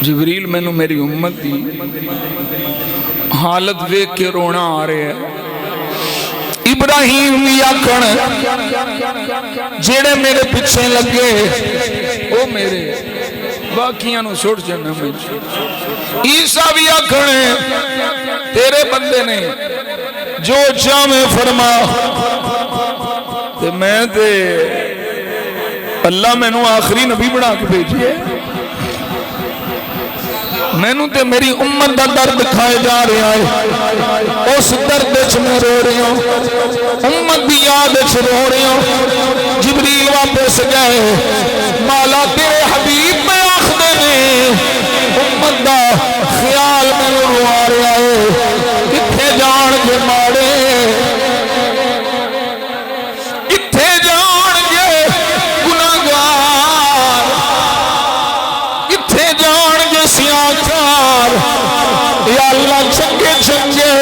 جبریل میں میری امت دی حالت ویکھ کے رونا آ رہے ہیں۔ ابراہیم بھی آکھن جیڑے میرے پیچھے لگے او میرے باقیاں نو چھوڑ جانا مجھے۔ عیسیٰ بھی آکھن تیرے بندے نے جو چاہے فرما، تے میں تے اللہ میں نو آخری نبی بنا کے بھیجئے، میں نو تے میری امت دا درد کھائے جا رہا ہے، اس درد چ میں رو رہی ہوں، امت دی یاد چ رو رہی ہوں۔ جبریل واپس گئے، مولا تیرے حبیب میں آخدے نے امت دا خیال میں رو آ رہا ہے، کتھے جان کے ماڑے، کتھے جان کے گناہگار، کتھے جان کے سیاکار، یا اللہ چنگے چنگے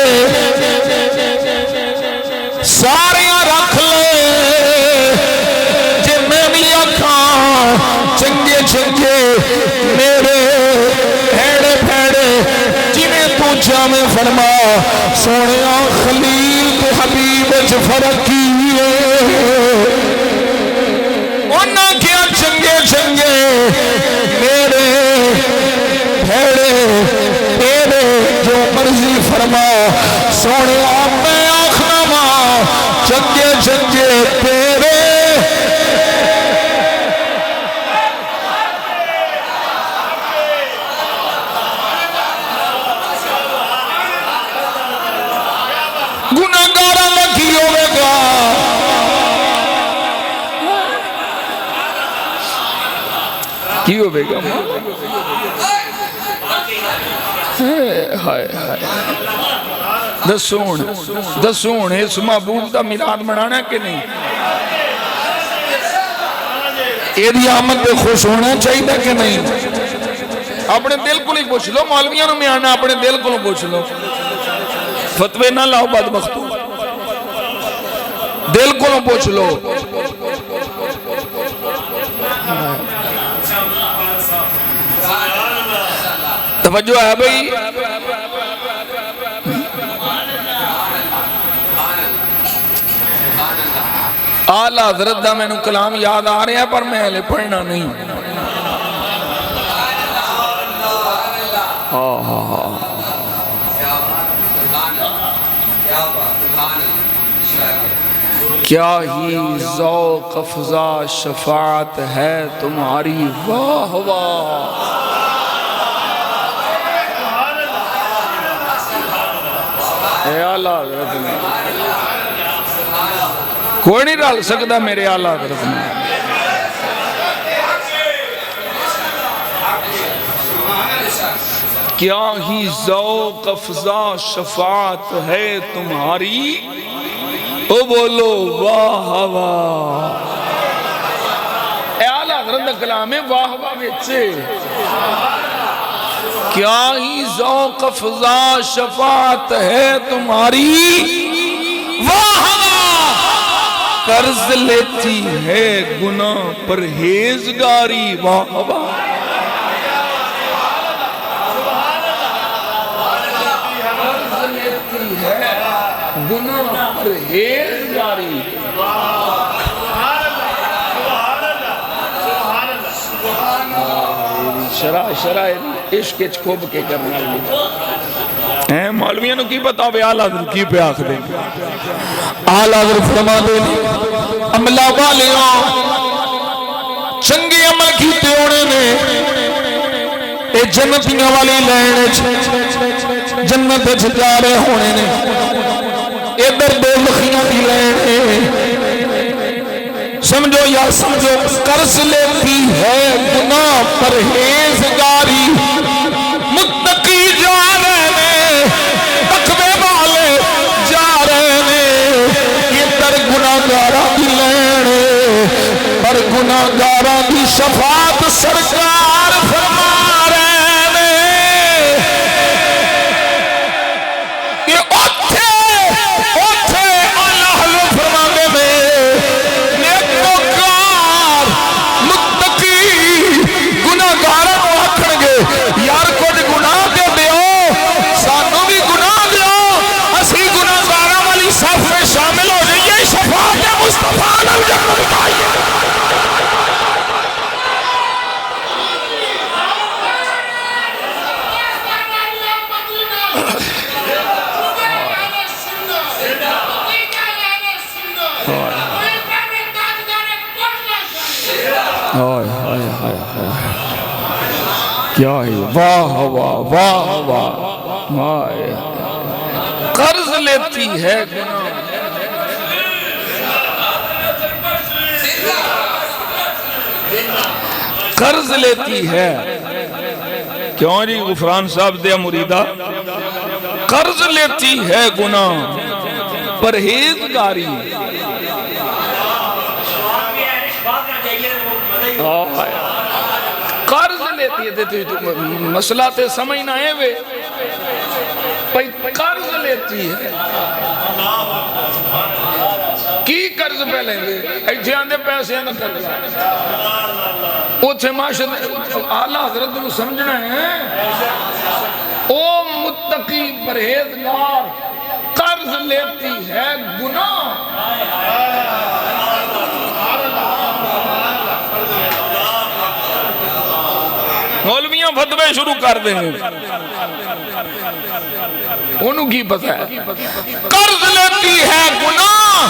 سارے رکھ لے، جے میں بھی آکھاں چنگے چنگے میرے بھیڑے بھیڑے جنہیں تو جامع فرما، سونیا خلیل تے حبیب وچ فرق کی ہے، انہاں کیا چنگے چنگے میرے بھیڑے تیرے جو مرضی فرما، سونیا میں آخنا ماں چنگے چنگے تیرے گناہگاراں دا کی ہوے گا، کی ہوے گا ہائے ہائے دسون اس محبوب دا میلاد منانا کہ نہیں؟ یہ دی آمد پہ خوش ہونا چاہیے کہ نہیں؟ اپنے دل کو نہیں پوچھ لو، مولویاں نو میں آنا اپنے دل کو پوچھ لو، فتوے نہ لاؤ بدبختو، دل کو پوچھ لو۔ توجہ ہے بھئی، آلہ حضرت دا میں نو کلام یاد آ رہے ہیں پر میں لے پڑھنا نہیں۔ کیا ہی ذوق افزا شفاعت ہے تمہاری، واہ واہ، اے آلہ حضرت میں کوئی نہیں ڈال سکتا میرے آلہ حضرت میں۔ کیا ہی ذوق افزا شفاعت ہے تمہاری، او بولو واہ واہ، اے آلہ حضرت دا کلام ہے، واہ واہ بچے، کیا ہی ذوق افزا شفاعت ہے تمہاری، واہ واہ، قرض لیتی ہے گناہ پرہیزگاری، واہ واہ، قرض لیتی ہے گناہ پرہیزگاری، شرح عشق کھوب کے کرنا ہے، مولویاں نو کی پتا ہوئے آلہ حضرت کی پہ آخ دیں، آلہ حضرت فرما دیں عملہ والیاں چنگے عمل کیتے ہونے نے اے جنتیاں والی لین جنت جا رہے ہونے نے، اے درد لخیاں دی لین سمجھو یا سمجھو، قرض لیتی ہے گناہ پرہیزگاری، متقی جا رہے نے، تقوی والے جا رہے نے، یہ در گناہگاراں دی لینے، پر گناہگاراں دی شفاعت سرکار فرما رہے نے، یہ اوتھے اللہ حضرت فرما دے میں گناہگار ہائے ہائے ہائے ہائے کیا ہی واہ واہ واہ واہ ہائے قرض لیتی ہے گناہ قرض لیتی ہے کیوں جی غفران صاحب دیا مریدہ قرض لیتی ہے گناہ پرہیزگاری قرض لیتی ہے مسئلہ تے سمجھ نہ ہے وے قرض لیتی ہے کی قرض پہ لیں گے ایتھے آندے پیسے نہ قرض اوتھے معاشرت اعلیٰ حضرت کو سمجھنا ہے او متقی پرہیزگار قرض لیتی ہے گناہ مولویاں فتوے شروع کر دیں انہوں کی پتہ ہے قرض لیتی ہے گناہ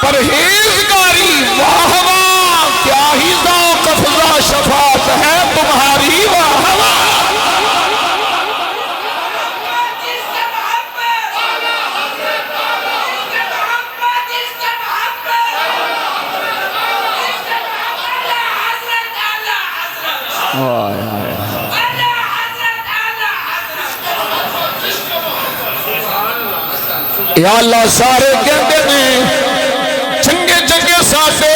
پرہیزگاری واہ واہ کیا ہی ذوق افزا شفاعت ہے تمہاری واہ واہ یا اللہ سارے کہتے ہیں چنگے چنگے ساٹے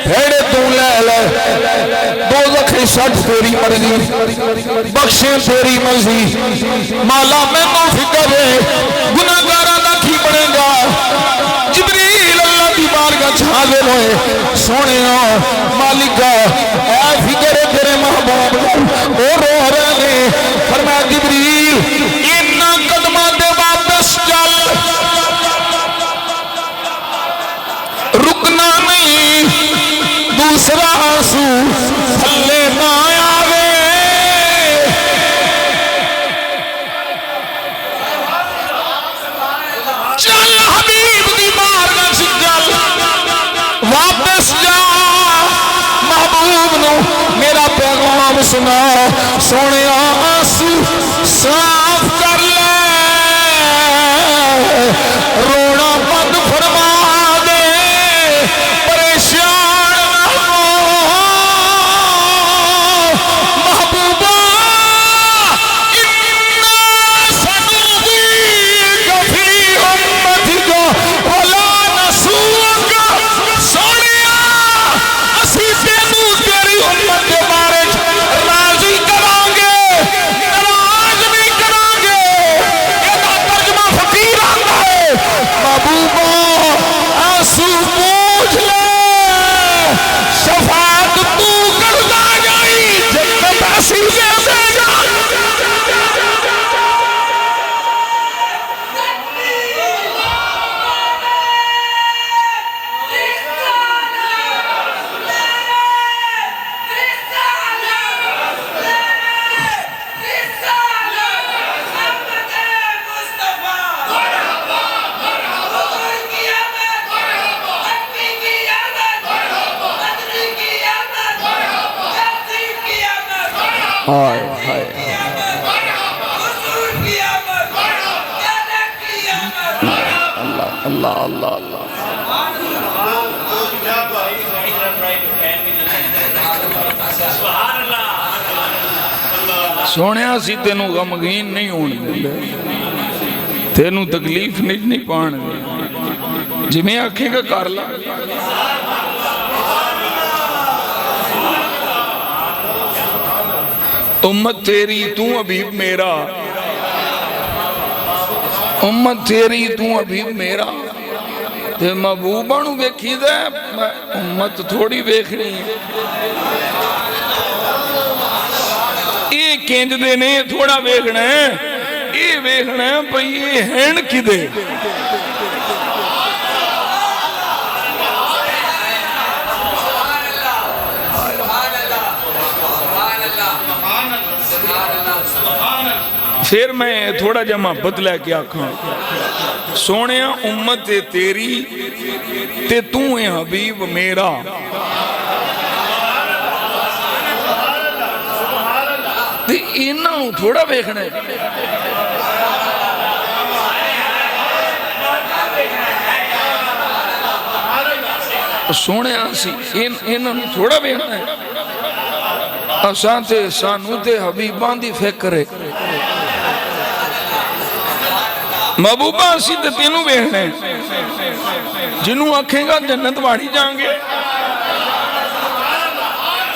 پھیڑے تو لے لے دوزخی سٹ تیری مرضی بخشیں تیری مرضی مالا میں تو فکر ہے گناہگاراں دا کی پڑے گا جبریل اللہ دی بارگاہ حاضر ہوئے سونے مالکا اے فکر ہے تیرے محبوب اور رو رہے ہیں فرمایا جبریل اتنا قدمہ دے واپس چل رکنا نہیں دوسرا آنسو تھلے نہ آوے چل حبیب دی بارگاہ سے چل واپس جا محبوب نو میرا پیغام سنا سونے آنسو صاف کر لے رونا بند فرما دے پریشان نہ ہو محبوبہ انا سنغویک فی امتک ولا نسوک سونیا اسی تینوں تیری امت کے بارے راضی کریں گے ناراض نہیں کریں گے یہ ترجمہ فقیر آتا ہے محبوبہ آنسو پوچھ لے شفاعت تو کرتا جائی جنت ایسی دے دے گا ہائے ہائے اللہ اللہ اللہ اللہ سونیا سی تینوں غمگین نہیں ہونے دے تینوں تکلیف نہیں پانے دے جی میں آنکھیں کا کارلا امت تیری تو حبیب میرا امت تیری تو حبیب میرا تے محبوبہ نو ویکھی دے امت تھوڑی ویکھنی اے کینج دے نے تھوڑا ویکھنا ہے اے ویکھنا ہے بھئی یہ ہین کی دے پھر میں تھوڑا جا محبت لے کے آکھاں سونیا امت تیری تے تو اے حبیب میرا تے انہاں نوں تھوڑا ویکھنا ہے سونے آسی انہاں نوں تھوڑا ویکھنا ہے اساں تے سانوں تے حبیباں دی فکر ہے محبوبہ اسی تے تینوں ویکھنا ہے جنوں آکھیں گا جنت واڑی جائیں گے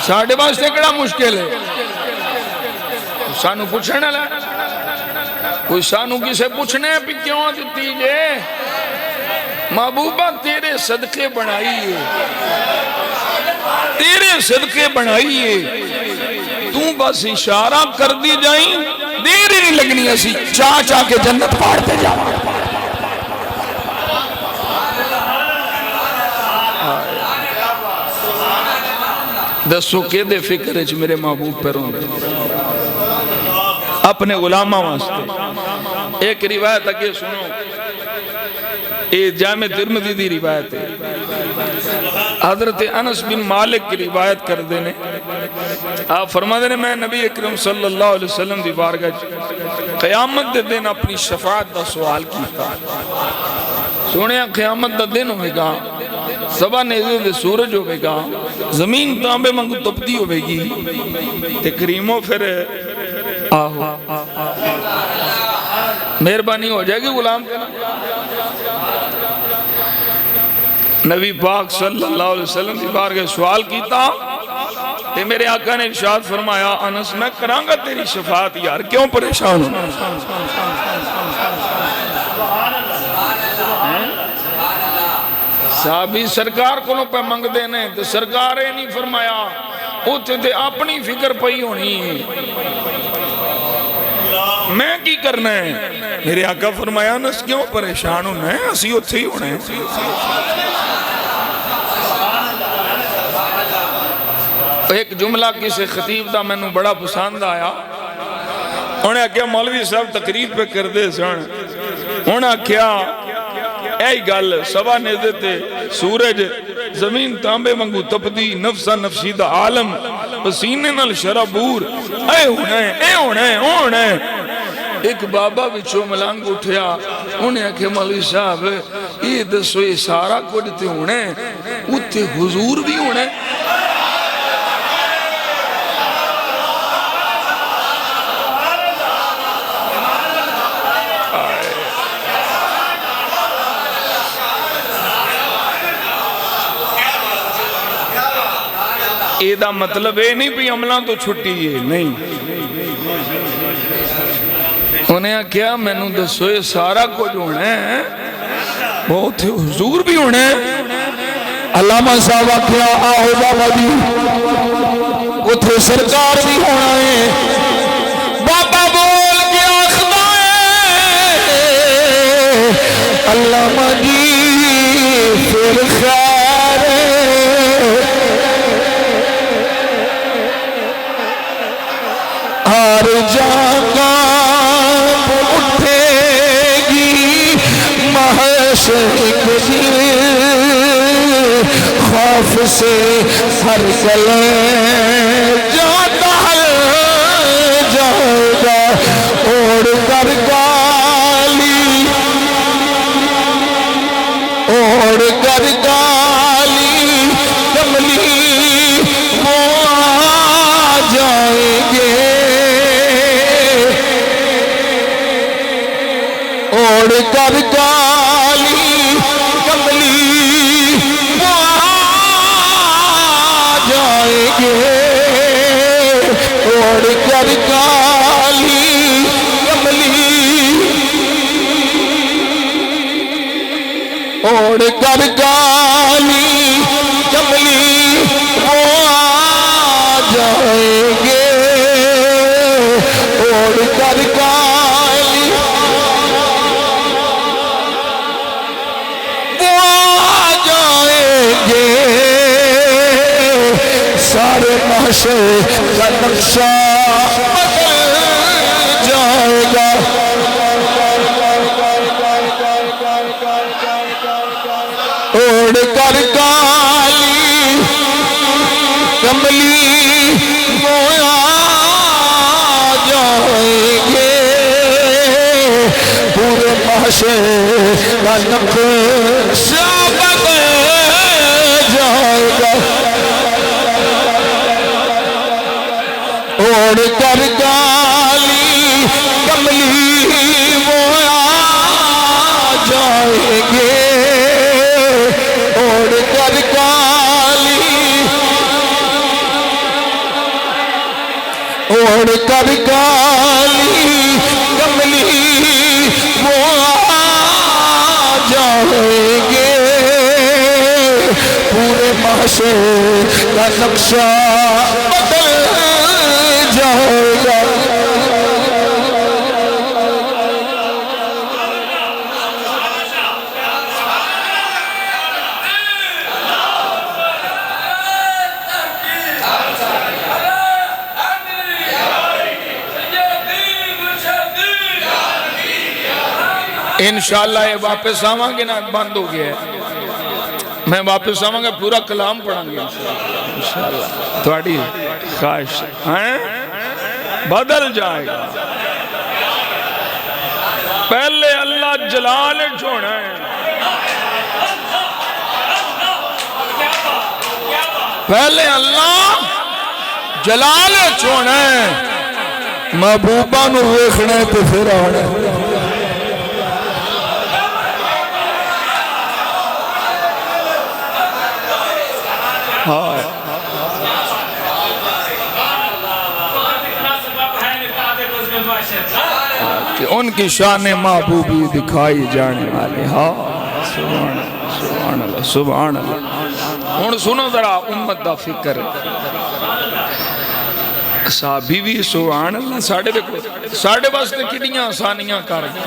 ساڑھے واسطے کڑا مشکل ہے سانو پوچھنے لے کوئی سانو کسے پوچھنے پہ کیوں دیتی جے محبوبہ تیرے صدقے بنائیے تیرے صدقے بنائیے تو بس اشارہ کر دی جائیں دیر ہی نہیں لگنی ایسی چاہ چاہ کے جنت پاڑتے جاؤں دسو کہ دے فکر ہے میرے محبوب پیروں اپنے غلامہ واسطے ایک روایت اگے سنو یہ جامع ترمذی دی روایت ہے حضرت انس بن مالک کی روایت کر دینے آپ فرما دینے میں نبی اکرم صلی اللہ علیہ وسلم دی بارگاہ قیامت دے دن اپنی شفاعت دا سوال کیتا سونے قیامت دا دن ہوئے گا سبا نیزے دے سورج ہوئے گا زمین تانبے منگو تپتی ہوئے گی تکریموں پھر آہو مہربانی ہو جائے گی غلام کے نبی پاک صلی اللہ علیہ وسلم کی بارگاہ سوال کیتا تے میرے آقا نے ارشاد فرمایا انس میں کرانگا تیری شفاعت یار کیوں پریشان ہوں صحابی سرکار کو نو پہ منگ دینے تو سرکار نے نہیں فرمایا اوتے تے اپنی فکر پئی ہونی میں کی کرنا ہے میرے آقا فرمایا انس کیوں پریشان ہونا ہے اسی اوتھے ہی ہونا ہے ایک جملہ کسی خطیب دا میں نے بڑا پسند آیا انہیں کیا مولوی صاحب تقریر پہ کر دے سن انہیں کیا اے گل سوا نیزے تے سورج زمین تانبے منگو تپدی نفسا نفسی دا عالم پسینے نال شرابور اے ہونا ہے اے ہونا ہے ہونا ہے ایک بابا بچو ملانگ اٹھیا انہیں کہ مولوی صاحب یہ دسو یہ سارا کچھ ہونا ہے اتھے حضور بھی ہونا ہے یہ دا مطلب ہے نہیں بھی عملہ تو چھٹی ہے نہیں انہیں کیا میں نے دسو یہ سارا کچھ ہونا ہے بہت حضور بھی ہونا ہے علامہ صاحبہ کیا آہو بابا بھی اتھے سرکار بھی ہونا ہے بابا بول کے آخدا ہے علامہ جی پھر خیر ہر جگہ اٹھے گی محشر کی خوف سے ہر کلیجہ ڈال جائے گا اوڑھ کر گالی کملی وہ آ جائیں گے اوڑھ کر گالی کملی وہ آ جائیں گے اوڑھ کر گالی کملی اوڑھ کر گالی کملی وہ آ جائیں گے اوڑھ کر گالی وہ آ جائیں گے سارے محشر کا نقشہ بدل جائے گا اوڑھ کر گالی کملی وہ آ محشر کا نقشہ بدل جائے گا اوڑھ کر کالی کملی وہ آ جائیں گے اوڑھ کر کالی اوڑھ کر کالی کملی وہ آ جائیں گے پورے محشر کا نقشہ بدل جائے گا انشاءاللہ یہ واپس آواں گے نا بند ہو گیا ہے میں واپس آواں گا پورا کلام پڑھاں گے انشاءاللہ تھوڑی خواہش بدل جائے گا پہلے اللہ جلال چھوڑا ہے پہلے اللہ جلال چھوڑا ہے محبوبہ نو ویکھنا ہے تے پھر آنا ہے کہ ان کی شان محبوبی دکھائی جانے والے ہاں سبحان اللہ سبحان اللہ ہن سنو ذرا امت دا فکر صحابی بھی سبحان اللہ ساڑھے واسطے کتنیاں آسانیاں کر گئے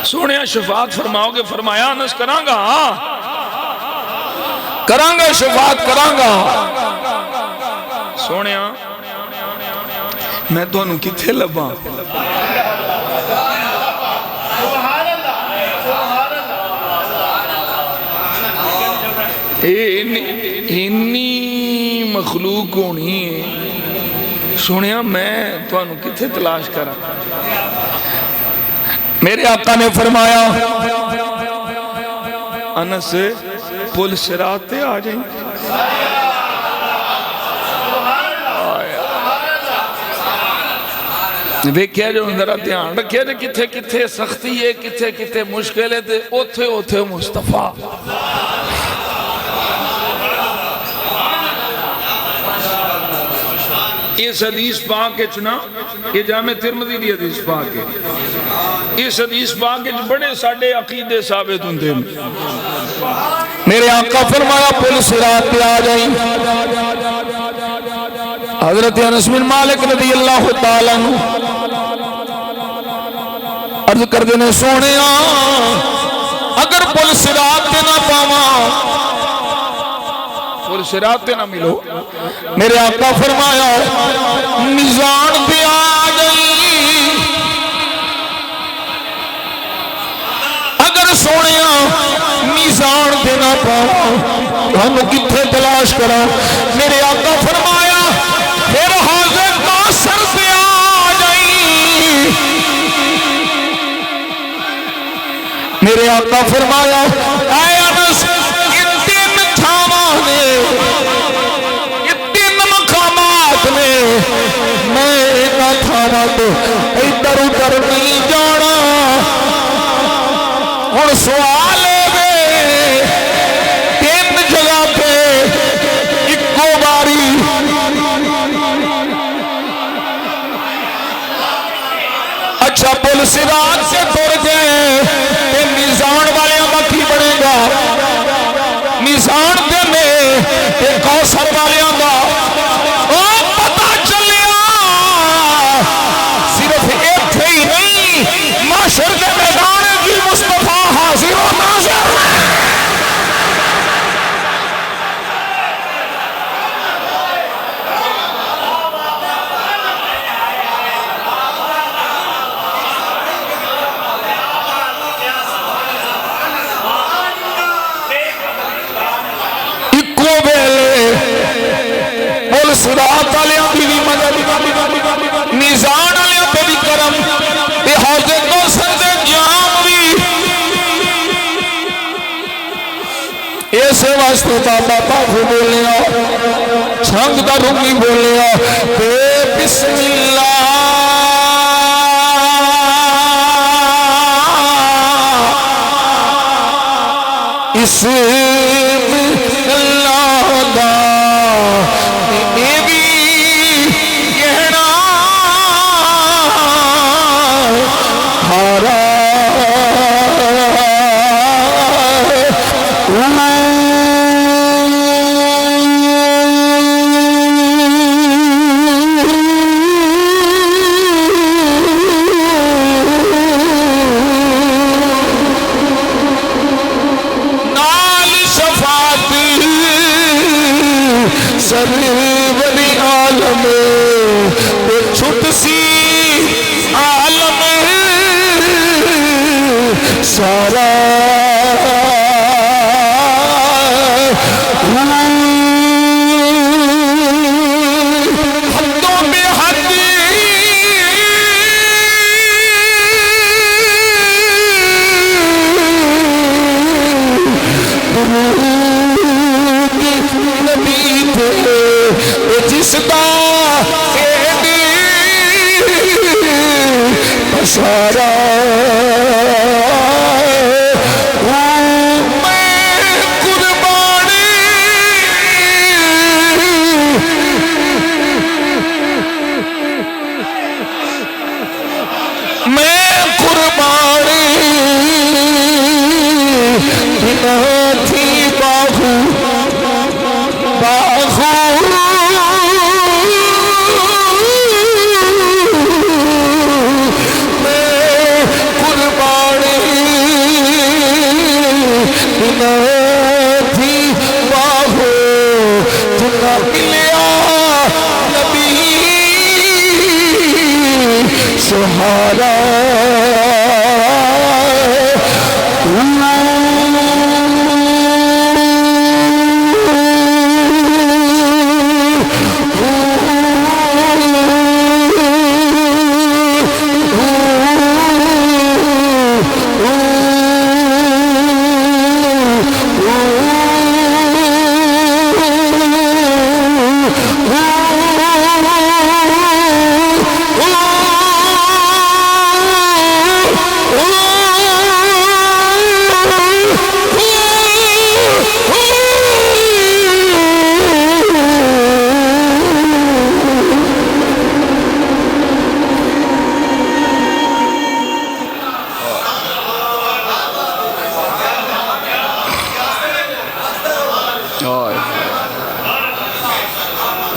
سونے شفاعت فرماؤ گے فرمایا انس کرانگا کرانگا شفاعت کرانگا سونے میں تو انہوں کتھے لباں اتنی مخلوق ہونی ہے سنیا میں تو انہوں کتھے تلاش کرا میرے آقا نے فرمایا انس پل صراط پہ آ جائیں ویکھیا جو ذرا دھیان رکھیا جو کتھے کتھے سختی ہے کتھے کتھے مشکل ہے تے اوتھے اوتھے مصطفیٰ اس حدیث پاک کے چنا یہ جامع ترمذی دی حدیث پاک ہے اس حدیث پاک کے بڑے ساڑھے عقیدے ثابت ہوندے میرے آقا فرمایا پل صراط پہ آ جائیں حضرت انس بن مالک رضی اللہ تعالیٰ عرض کر دینے سونے اگر پل صراط پہ نہ پاواں پل صراط پہ نہ ملو میرے آقا فرمایا میزان پہ آ گئی اگر سونے میزان پہ نہ پاواں ہم کتھے تلاش کرا میرے آقا فرمایا پھر حاضر ناصر پہ آ جائیں میرے آقا فرمایا اے انس ان تین تھاواں میں ان تین مقامات میں میں نہ تھاواں تو ادھر ادھر نہیں جانا اور سوال ہے تین جگہ پہ اکو باری اچھا پل صراط سے توڑ گئے تے میزان والے باقی بڑھے گا میزان دے میں تے کوثر والے دا او پتہ چلیا صرف ایک ہی نہیں معاشر کے میدان کی مصطفیٰ حاضر و ناظر صراط علیہ بھی مدد میزان علیہ بھی کرم حوض کوثر دے واسطے بابا باہو بولیا چھنگ دا رنگی بولیا تے بسم اللہ اسم اللہ دا اے بھی کہنا ہارا سرور عالم چھٹ سی عالم سارا حدوں میں حد نبی جس کا بشارہ میں قربانی بنا تھی باہو سہارا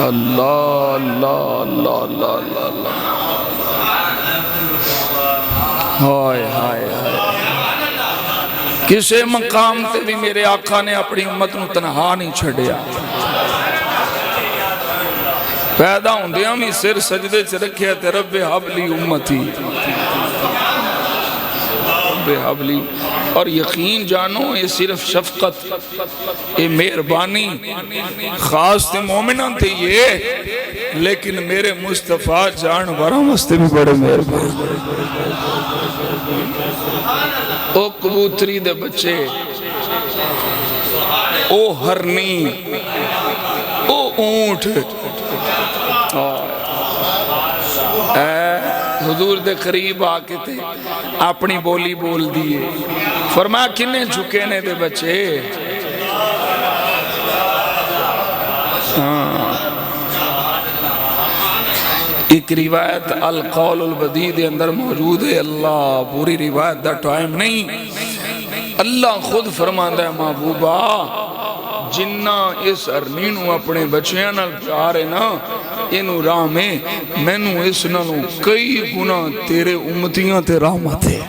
اللہ اللہ اللہ اللہ اللہ اللہ ہائے ہائے ہائے کسے مقام تے بھی میرے آقا نے اپنی امت نو تنہا نہیں چھڑیا پیدا ہوں دیاں بھی سر سجدے چ رکھیا تے رب حبلی امتی رب حبلی اور یقین جانو یہ صرف شفقت یہ مہربانی خاص تے مومنان تھے یہ لیکن میرے مصطفیٰ جان بارہ مستے بھی بڑے مہربان او کبوتری دے بچے او ہرنی او اونٹ حضور دے قریب آکے تھے اپنی بولی بول دیئے فرمایا کنے جھکے نے دے بچے ایک روایت القول البدی دے اندر موجود ہے اللہ پوری روایت دا ٹائم نہیں اللہ خود فرماندہ ہے محبوبہ جنہ اس ارنینو اپنے بچیاں نال پیارے نا انو راہ میں نو اس نالو کئی گناہ تیرے امتیاں تے رحمت ہے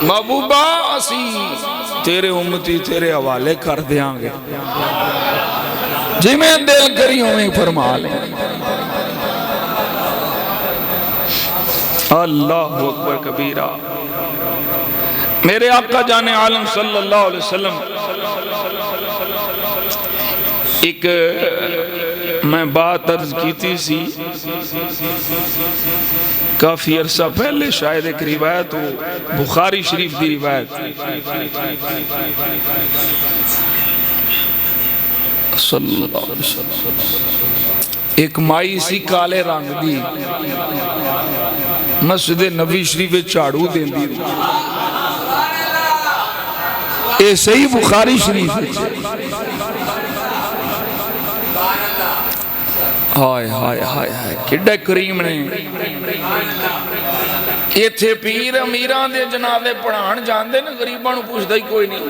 محبوبہ اسی تیرے امتی تیرے حوالے کر دیاں گے جی میں دل کری ہوئیں فرما لیں اللہ اکبر کبیرہ میرے آقا جان عالم صلی اللہ علیہ وسلم ایک میں بات عرض کی تھی سی کافی عرصہ پہلے شاید ایک روایت ہو، بخاری شریف دی روایت، صلی اللہ علیہ وسلم، ایک مائی سی کالے رنگ دی مسجد نبی شریف جھاڑو دین دی، اے صحیح بخاری شریف ہے۔ ہائے ہائے ہائے ہائے کڈے کریم نے، ایتھے پیر امیران دے جنازے پڑھان جاندے نا، غریباں نوں پوچھدا ہی کوئی نہیں۔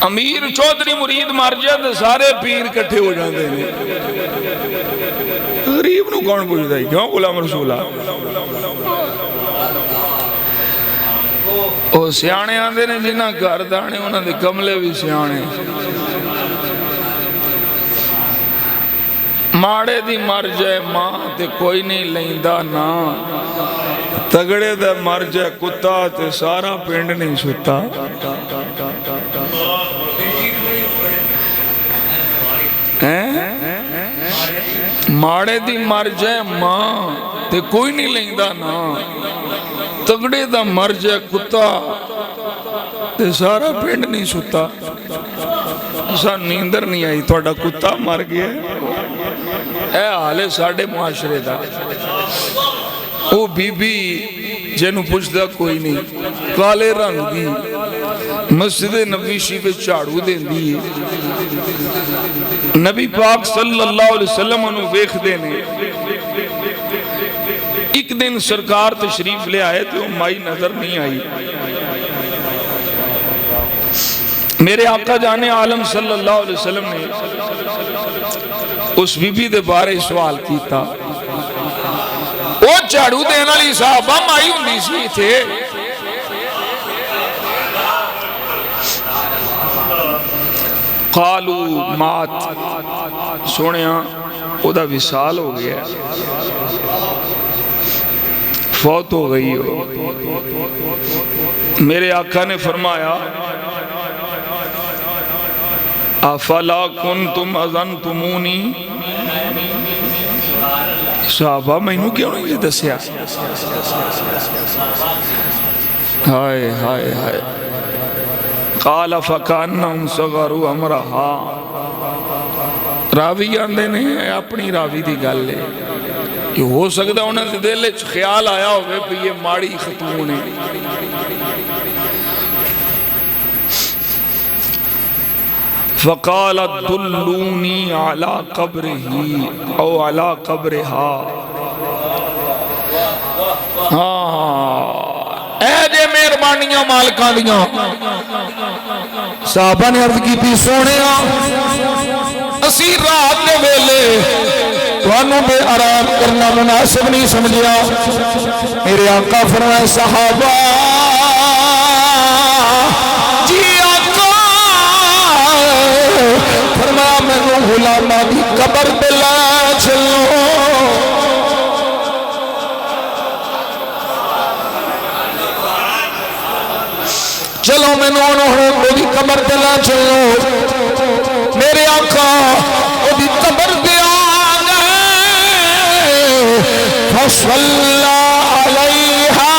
امیر چودھری مرید مر جائے تو سارے پیر کٹھے ہو جاندے نے، غریب نوں کون پوچھدا ہی، کیوں غلام رسولہ؟ او سیانے آندے نے جنہاں گھر دانے انہاں دے کملے بھی سیانے، ماڑے دی مر جائے ماں تے کوئی نہیں لیندا نا، تگڑے دا مر جائے کتا تے سارا پنڈ نہیں ستا۔ ماڑے دی مر جائے ماں تے کوئی نہیں لیندا نا، تگڑے دا مر جائے کتا تے سارا پنڈ نہیں ستا۔ اسا نیندر نہیں آئی، تھوڑا کتا مر گیا اے حالے ساڑھے معاشرے دا، او بی بی جنہوں پوچھدا کوئی نہیں، کالے رنگ دی مسجد نبی شریف جھاڑو دین دی، نبی پاک صلی اللہ علیہ وسلم انہوں ویکھ دینے۔ ایک دن سرکار تشریف لے آئے تو مائی نظر نہیں آئی، میرے آقا جانے عالم صلی اللہ علیہ وسلم نے اس بی بی دے بارے سوال کیتا، وہ جھاڑو دین والی صحابہ مائی ہوندی سی تھے، قالو مات، سونیاں او دا وصال ہو گیا، فوت ہو گئی ہو۔ میرے آقا نے فرمایا افلا کنتم اذنتمونی، صحابہ مینوں کیوں نہیں یہ دسیا؟ ہائے ہائے ہائے، قال فکانہم صغروا امرہا، راوی آندے نے اپنی راوی دی گل ہے کہ ہو سکتا انہوں نے دل وچ خیال آیا ہوئے کہ یہ ماڑی خاتون ہے۔ فقال دلونی علی قبرہی او علی قبرہا، اے جے مہربانیاں مالکاں دیاں، صحابہ نے عرض کی تھی سونے اسی رات دے ویلے توانوں بے آرام کرنا مناسب نہیں سمجھیا، میرے آقا فرمائے صحابہ جی آقا، فرمایا میں نے غلامہ دی قبر پہ لا چلو، چلو میں نے انہوں نے قبر پہ لا چلو، میرے آقا وہ دی قبر پہ فصلی علیہا،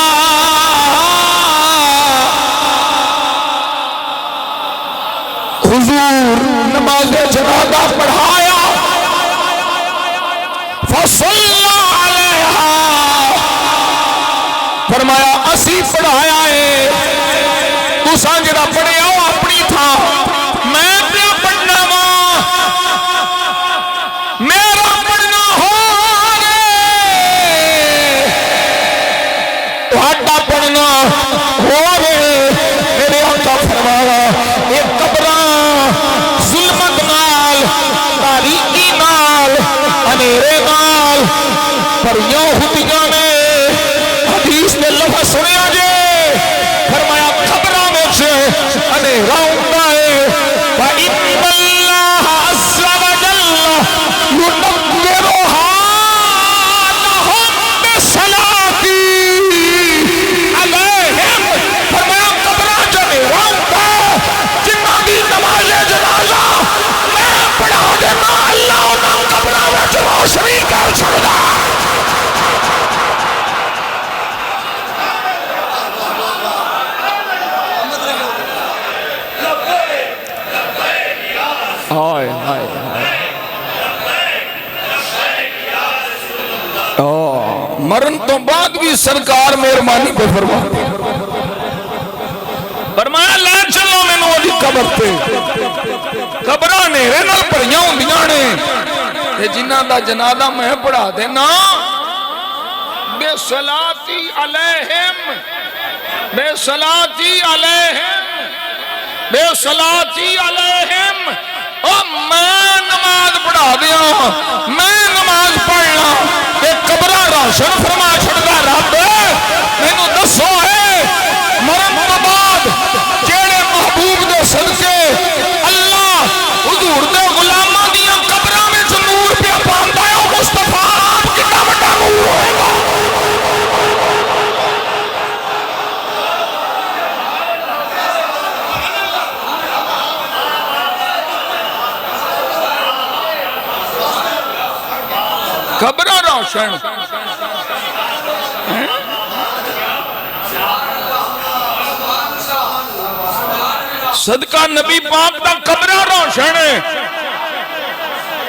حضور نماز جنازہ پڑھایا، فصلی علیہا، فرمایا اسی پڑھایا ہے، تو سانجرہ پڑھے آؤ اپنی تھا، میں پہ پڑھنا ماں، میرا پڑھنا ہو پڑھنا ہو رہے، میرے آقا فرمایا ایک قبراں ظلمت نال، تاریکی نال، انیرے نال، پر یہودیاں نے حدیث نے لفظ سنیا جے، فرمایا قبراں وچ ہائے ہائے ہائے مرن تو بعد بھی سرکار مہربانی پہ فرمایا لے چلو مینوں دی قبر تے قبراں نیرے نال بھریاں ہوندیاں نے تے جنہاں دا جنازہ میں پڑھا دینا بے صلاتی علیہم بے صلاتی علیہم بے صلاتی علیہم او میں نماز پڑھا دیاں میں نماز پڑھنا تے قبراں راشن فرما چھڑدا رب مینوں دسو ہے مرن تو بعد جیڑے محبوب دے صدقے اللہ حضور دے غلاماں دیاں قبراں وچ نور پیا پاندا ہے او مصطفیٰ آپ کتنا بڑا نور ہوئے گا قبراں روشن صدقہ نبی پاک دا قبراں روشن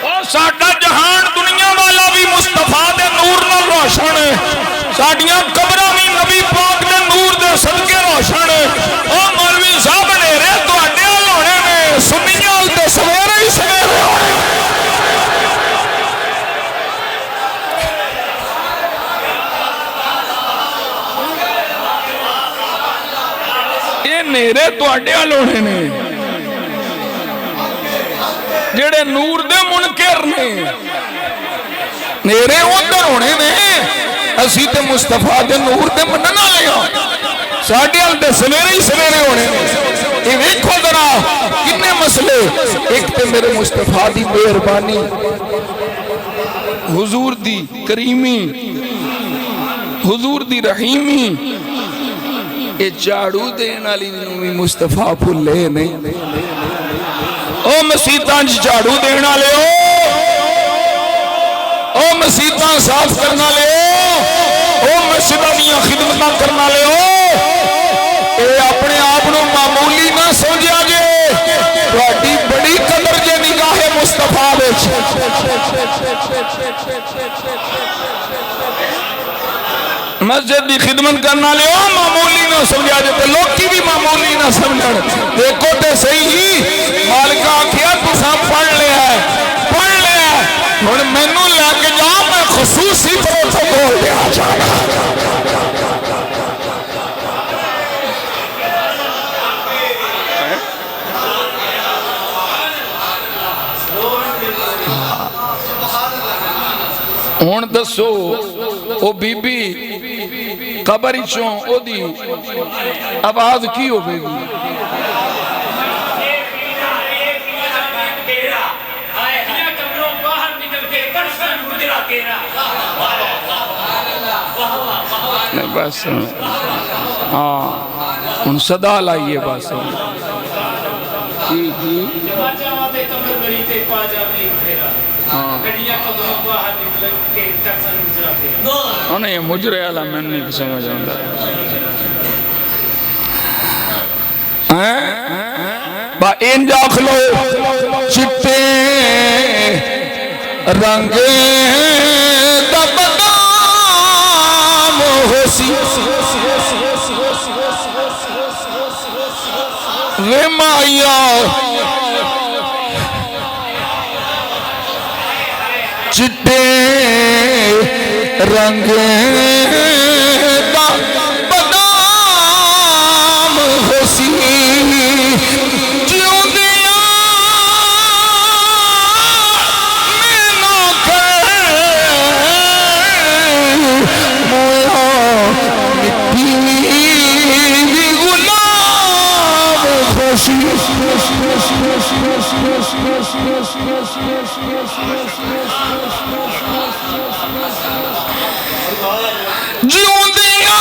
اور ساڈا جہان دنیا والا بھی مصطفیٰ دے نور نال روشن ساڈیاں قبراں بھی نبی پاک دے نور دے صدقے روشن اور مولوی صاحب نیرے تواڈے ال ہونے نے سنیاں تے سویرے ہی سویرے ہونے نیرے تواڈے ال ہونے نے جڑے نور دے منکر نے نیرے ادھر ہونے نے اسی تے مصطفیٰ دے نور دے منن والے ہاں ساڈے ال تے سویرے ہی سویرے ہونے نے یہ ویکھو ذرا کتنے مسئلے ایک تے میرے مصطفیٰ دی مہربانی حضور دی کریمی حضور دی رحیمی اے جھاڑو دین والی نویں مصطفیٰ بھولے نہیں او مسیتاں جھاڑو دین والے او مسیتاں صاف کرن والے او مسجداں دیاں خدمتاں کرن والے اے اپنے آپ نو معمولی نہ سمجھیا جے تہاڈی بڑی قدر جے نگاہ مصطفیٰ وچ مسجد دی خدمت کرنا لے او معمولی نہ سمجھا جاتے لوگ کی بھی معمولی نہ سمجھن دیکھو تے صحیح ہی مالکہ آکھیا تساں پڑھ لیا ہے اور مینوں لے کے جا میں خصوصی پروٹوکول دیا جانا ہون دسو او بی بی قبر چوں او دی آواز کی ہو گئی بس ہاں ان صدا لائیے بس انہیں مجرے والا میں نہیں سمجھ آتا با این جاکھ لو چٹے رنگ دا بدام ہوسی وے مائیا چٹے رنگ دا بدام ہوسی جیوں دیا میں نہ کر مویا مٹی بھی غلام خوشی جیوں دیا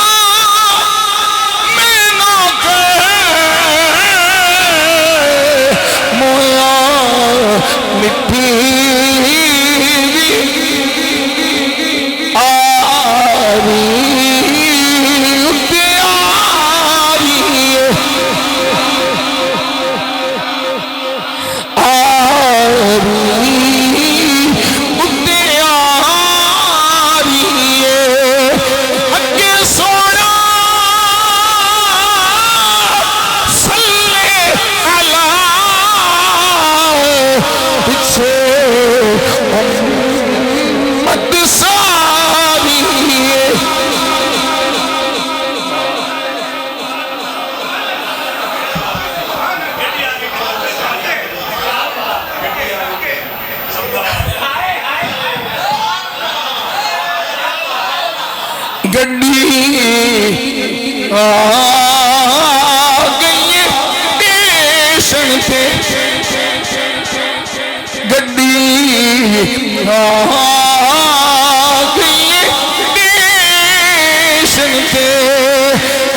میں نہ کر مویا مٹی آری پیاری گڈی آ گئی اسٹیشن تے گڈی آ گئی اسٹیشن تے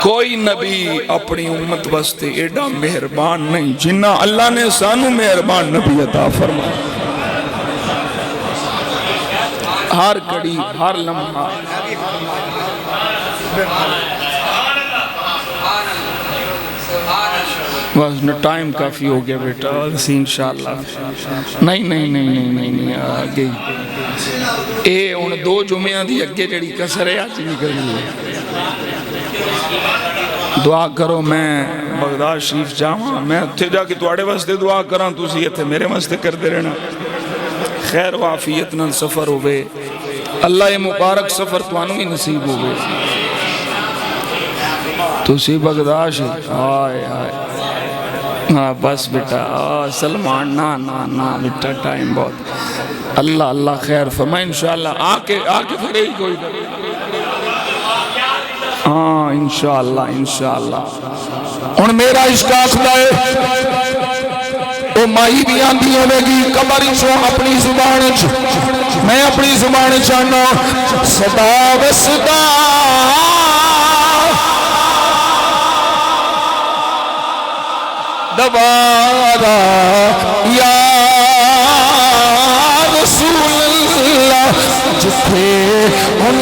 کوئی نبی اپنی امت واسطے ایڈا مہربان نہیں جنہ اللہ نے سانو مہربان نبی عطا فرمایا ہر گھڑی ہر لمحہ بس ٹائم کافی ہو گیا بیٹا انشاءاللہ نہیں آگے اے ان دو جمعہ دی اگے جڑی کسر ہے آج نکل گئی دعا کرو میں بغداد شریف جاؤں میں اتھے جا کے تواڑے واسطے دعا کراں تسی اتھے میرے واسطے کر دے رہنا خیر و عافیت نال سفر ہوئے اللہ یہ مبارک سفر توانوں ہی نصیب ہوئے تسی بغداد شریف آئے ہاں بس بیٹا سلمان نا بیٹا ٹائم بہت اللہ خیر فرمائے انشاءاللہ آکے پھرے ہی کوئی ہاں انشاءاللہ ان میرا اشکاف لائے وہ مائی بھی آندھی ہونے گی قبر چوں اپنی زبان میں اپنی زبان چاہنا صدا و صدا دوبارہ یا رسول اللہ جتھے ہن